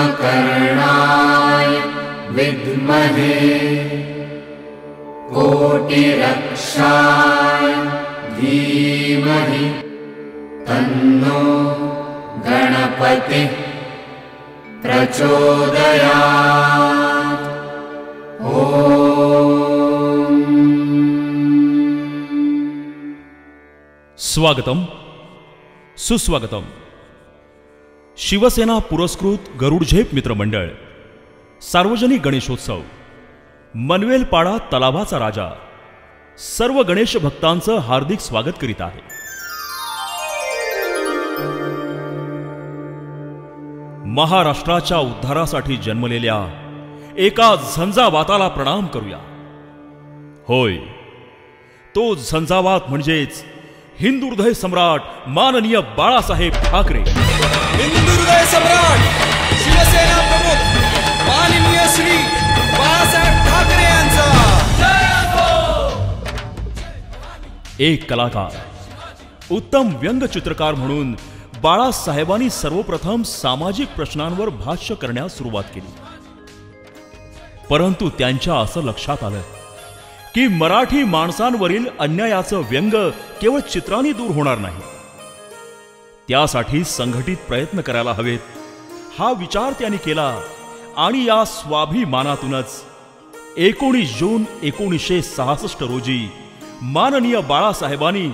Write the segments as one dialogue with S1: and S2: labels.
S1: शूर्पकर्णाय विद्महे कोटिरक्षाय धीमहि तन्नो गणपतिः प्रचोदयात्।
S2: स्वागतम सुस्वागतम। शिवसेना पुरस्कृत गरुडझेप मित्रमंडळ सार्वजनिक गणेशोत्सव मनवेलपाडा तलावाचा राजा सर्व गणेश भक्तांचं हार्दिक स्वागत करीत आहे। महाराष्ट्राच्या उद्धारासाठी जन्मलेल्या एका झंझावाताला प्रणाम करूया। होय, तो झंझावात म्हणजेच हिंदुहृदय सम्राट माननीय बाळासाहेब ठाकरे।
S3: हिंदुहृदय सम्राट शिवसेना प्रमुख माननीय श्री बाळासाहेब ठाकरे यांचा
S2: एक कलाकार, उत्तम व्यंगचित्रकार म्हणून बाळासाहेबांनी सर्वप्रथम सामाजिक प्रश्नांवर भाष्य करण्यास सुरुवात केली। परंतु त्यांच्या असं लक्षात आलं की मराठी माणसांवरील अन्यायाचं व्यंग केवळ चित्रांनी दूर होणार नाही, त्यासाठी संघटित प्रयत्न करायला हवेत हा विचार त्यांनी केला आणि या स्वाभिमानातूनच 19 जून 1966 रोजी माननीय बाळासाहेबांनी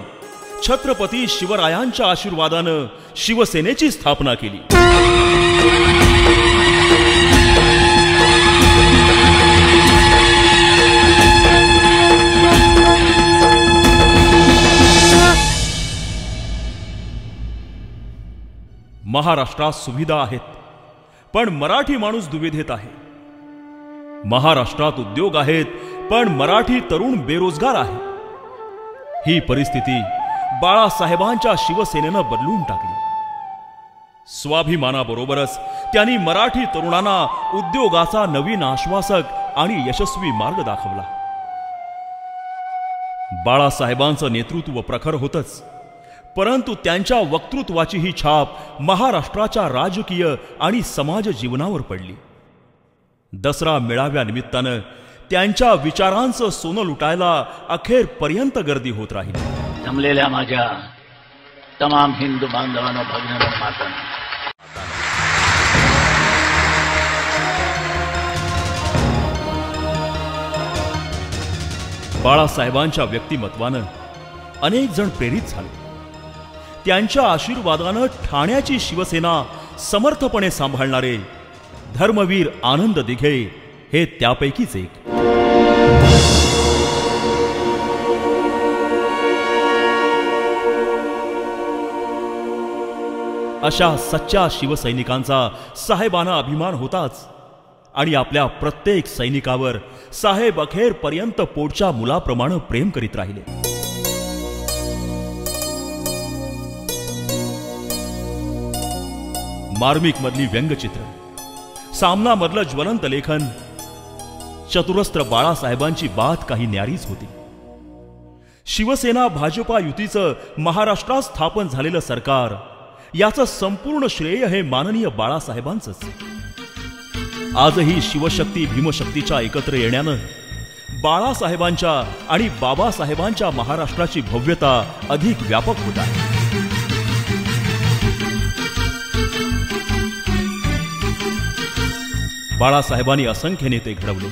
S2: छत्रपती शिवरायांच्या आशीर्वादानं शिवसेनेची स्थापना केली। महाराष्ट्रात सुविधा आहेत, पण मराठी माणूस दुविधेत आहे। महाराष्ट्रात उद्योग आहेत, पण मराठी तरुण बेरोजगार आहे। ही परिस्थिती बाळासाहेबांच्या शिवसेनेनं बदलून टाकली। स्वाभिमानाबरोबरच त्यांनी मराठी तरुणांना उद्योगाचा नवीन आश्वासक आणि यशस्वी मार्ग दाखवला। बाळासाहेबांचं नेतृत्व प्रखर होतच, परंतु त्यांच्या वक्तृत्वाची ही छाप महाराष्ट्राच्या राजकीय आणि समाज जीवनावर पडली। दसरा मेळाव्यानिमित्तानं त्यांच्या विचारांचं सोनं लुटायला अखेरपर्यंत गर्दी होत राहिली।
S4: जमलेल्या माझ्या तमाम हिंदू बांधवांनो, भगिनींनो, मातांनो,
S2: बाळासाहेबांच्या व्यक्तिमत्वानं अनेक जण प्रेरित झाले। त्यांच्या आशीर्वादानं ठाण्याची शिवसेना समर्थपणे सांभाळणारे धर्मवीर आनंद दिघे हे त्यापैकीच एक। अशा सच्चा शिवसैनिकांचा साहेबांना अभिमान होताच आणि आपल्या प्रत्येक सैनिकावर साहेब अखेरपर्यंत पोटच्या मुलाप्रमाणे प्रेम करीत राहिले। मार्मिक मधली व्यंगचित्र, सामना मधलं ज्वलंत लेखन, चतुरस्त्र बाळासाहेबांची बात काही न्यारीच होती। शिवसेना भाजपा युतीचं महाराष्ट्रात स्थापन झालेलं सरकार याचं संपूर्ण श्रेय हे माननीय बाळासाहेबांचंच। आजही शिवशक्ती भीमशक्तीच्या एकत्र येण्यानं बाळासाहेबांच्या आणि बाबासाहेबांच्या महाराष्ट्राची भव्यता अधिक व्यापक होत आहे। बाळासाहेबांनी असंख्य नेते घडवले,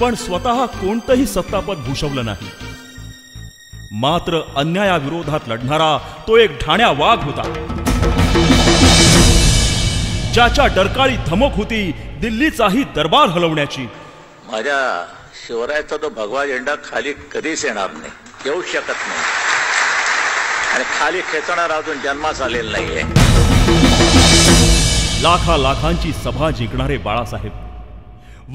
S2: पण स्वतः कोणतंही सत्तापद भूषवलं नाही। मात्र अन्यायाविरोधात लढणारा तो एक ठाण्या वाघ होता, ज्याच्या डरकाळी धमक होती दिल्लीचाही दरबार हलवण्याची।
S4: माझ्या शिवरायाचा तो भगवा झेंडा खाली कधीच येणार नाही, येऊ शकत नाही, आणि खाली खेचणार अजून जन्मास आलेला नाहीये।
S2: लाखा लाखांची सभा जिंकणारे बाळासाहेब,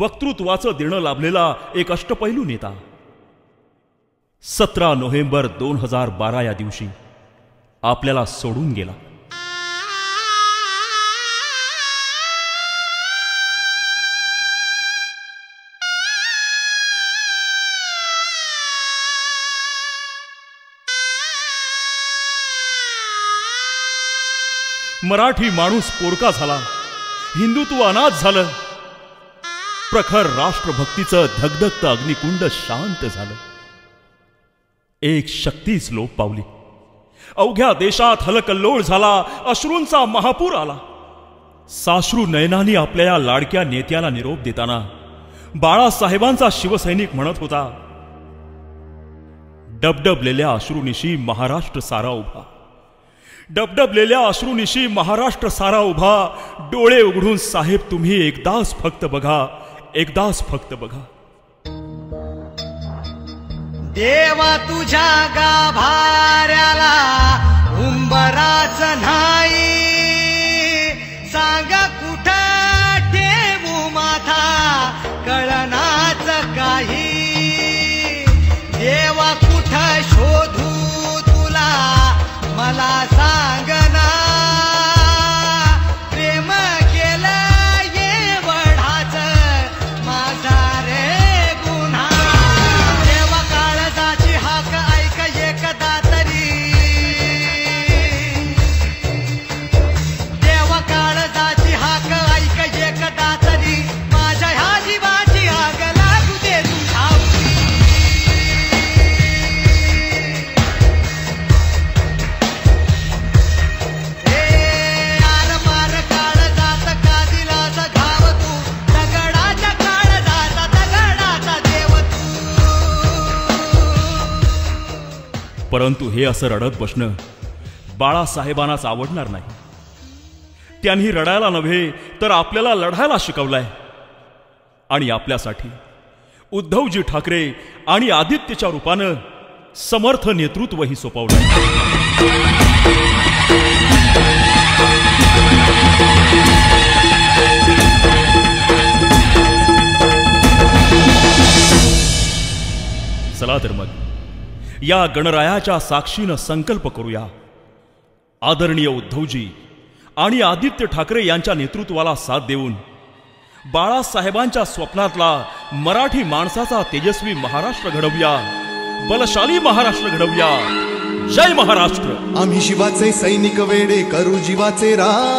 S2: वक्तृत्वाचं देणं लाभलेला एक अष्टपैलू नेता। 17 नोव्हेंबर 2012 या दिवशी आपल्याला सोडून गेला। मराठी माणूस पोरका झाला, हिंदुत्व अनाथ झालं, प्रखर राष्ट्रभक्तीचं धगधगतं अग्निकुंड शांत झालं. एक शक्तीच लोप पावली. अवघ्या देशात हलकल्लोळ झाला, अश्रूंचा महापूर आला. साश्रू नयनांनी आपल्या या लाडक्या नेत्याला निरोप देताना बाळासाहेबांचा शिवसैनिक म्हणत होता, डबडबलेल्या अश्रूनिशी महाराष्ट्र सारा उभा, डबडबलेल्या अश्रूनिशी महाराष्ट्र सारा उभा. डोळे उघडून साहेब तुम्ही एकदाच फक्त बघा, एकदाच फक्त बघा.
S5: देवा तुझ्या गाभाऱ्याला उंबराच नाही, सांग कुठं ठेवू माथा कळनाच काही. देवा कुठं शोधू तुला मला सांगना, प्रेम केलं एवढाच माझा रे गुन्हा. देवा काळजाची हाक ऐक एकदा तरी, देवा काळजाची हाक ऐक एकदा तरी, माझ्या ह्या जीवाची आग लागू दे तुझ्या.
S2: परंतु हे असं रडत बसणं बाळासाहेबांनाच आवडणार नाही. त्यांनी रडायला नव्हे तर आपल्याला लढायला शिकवलंय. आणि आपल्यासाठी उद्धवजी ठाकरे आणि आदित्यच्या रूपानं समर्थ नेतृत्वही सोपवलंय. चला तर मग या गणरायाच्या साक्षीनं संकल्प करूया, आदरणीय उद्धवजी आणि आदित्य ठाकरे यांच्या नेतृत्वाला साथ देऊन बाळासाहेबांच्या स्वप्नातला मराठी माणसाचा तेजस्वी महाराष्ट्र घडवूया, बलशाली महाराष्ट्र घडवूया. जय महाराष्ट्र.
S6: आम्ही शिवाचे सैनिक वेडे करू जीवाचे रान.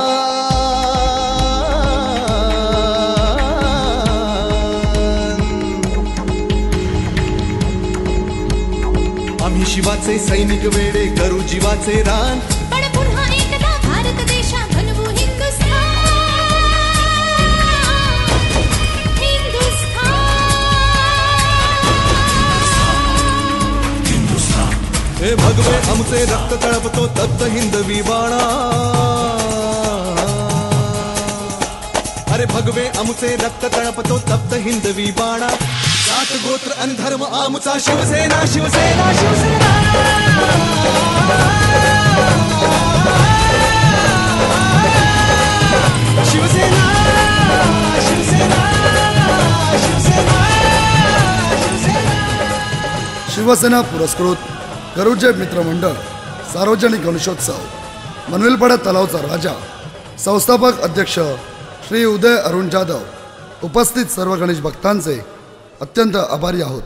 S6: आम्ही शिवाचे सैनिक वेडे करू जीवाचे रान.
S7: पण पुन्हा एकदा भारत देशात बनवू हिंदुस्थान. हिंदुस्थान.
S6: हे भगवे आमचे रक्त तळपतो तप्त हिंदवी बाणा. अरे भगवे आमचे रक्त तळपतो तप्त हिंदवी बाणा. जात गोत्र आणि धर्म आमचा शिवसेना शिवसेना शिवसेना. शिवसेना शिवसेना शिवसेना शिवसेना.
S8: शिवसेना पुरस्कृत गरुजे मित्रमंडळ सार्वजनिक गणेशोत्सव मनविलपाडा तलावचा राजा, संस्थापक अध्यक्ष श्री उदय अरुण जाधव, उपस्थित सर्व गणेश भक्तांचे अत्यंत आभारी आहोत.